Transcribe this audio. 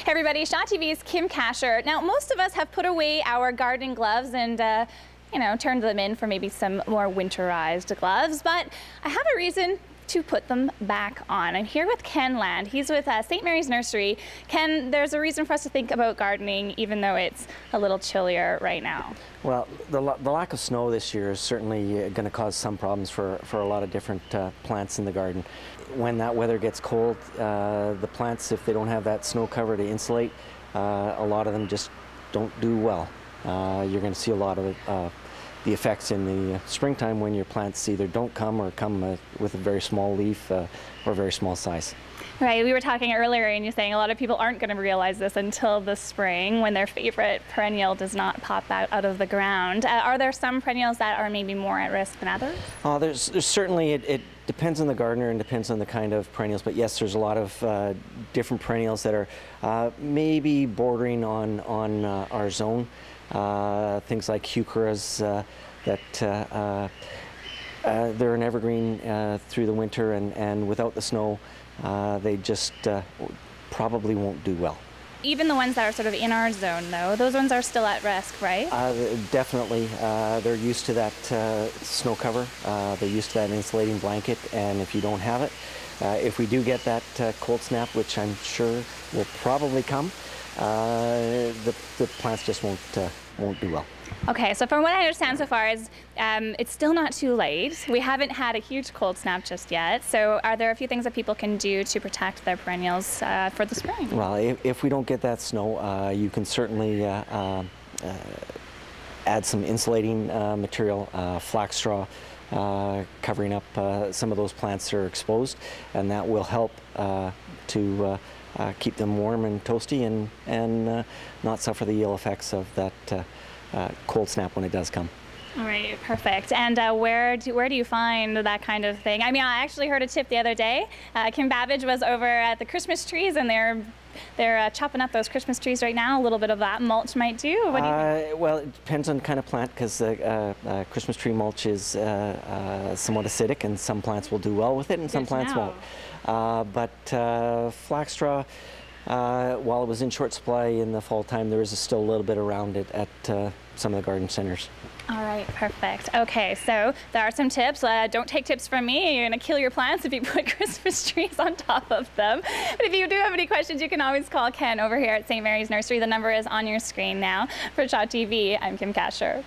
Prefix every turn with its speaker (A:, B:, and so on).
A: Hey everybody, Shaw TV's Kim Kasher. Now, most of us have put away our gardening gloves and turned them in for maybe some more winterized gloves, but I have a reason to put them back on. I'm here with Ken Land. He's with St. Mary's Nursery. Ken, there's a reason for us to think about gardening even though it's a little chillier right now. Well,
B: the lack of snow this year is certainly going to cause some problems for a lot of different plants in the garden. When that weather gets cold, the plants, if they don't have that snow cover to insulate, a lot of them just don't do well. You're going to see a lot of the effects in the springtime when your plants either don't come or come with a very small leaf or very small size.
A: Right, we were talking earlier and you're saying a lot of people aren't going to realize this until the spring when their favorite perennial does not pop out of the ground. Are there some perennials that are maybe more at risk than others?
B: There's certainly, it depends on the gardener and depends on the kind of perennials, but yes, there's a lot of different perennials that are maybe bordering on our zone. Things like heucheras that they're an evergreen through the winter, and without the snow they just probably won't do well.
A: Even the ones that are sort of in our zone though, those ones are still at risk, right?
B: Definitely. They're used to that snow cover, they're used to that insulating blanket, and if you don't have it, if we do get that cold snap, which I'm sure will probably come, the plants just won't do well.
A: Okay, so from what I understand so far is it's still not too late. We haven't had a huge cold snap just yet. So are there a few things that people can do to protect their perennials for the spring?
B: Well, if we don't get that snow, you can certainly add some insulating material, flax straw, covering up some of those plants that are exposed, and that will help to keep them warm and toasty and not suffer the ill effects of that cold snap when it does come.
A: All right, perfect. And where do you find that kind of thing? I mean, I actually heard a tip the other day. Kim Babbage was over at the Christmas trees, and they're chopping up those Christmas trees right now. A little bit of that mulch might do. What do you think?
B: Well, it depends on the kind of plant, because Christmas tree mulch is somewhat acidic, and some plants will do well with it and some plants won't. But flax straw, while it was in short supply in the fall time, there is still a little bit around it at some of the garden centers.
A: All right, perfect. Okay, so there are some tips. Don't take tips from me. You're going to kill your plants if you put Christmas trees on top of them. But if you do have any questions, you can always call Ken over here at St. Mary's Nursery. The number is on your screen now. For Shaw TV, I'm Kim Kasher.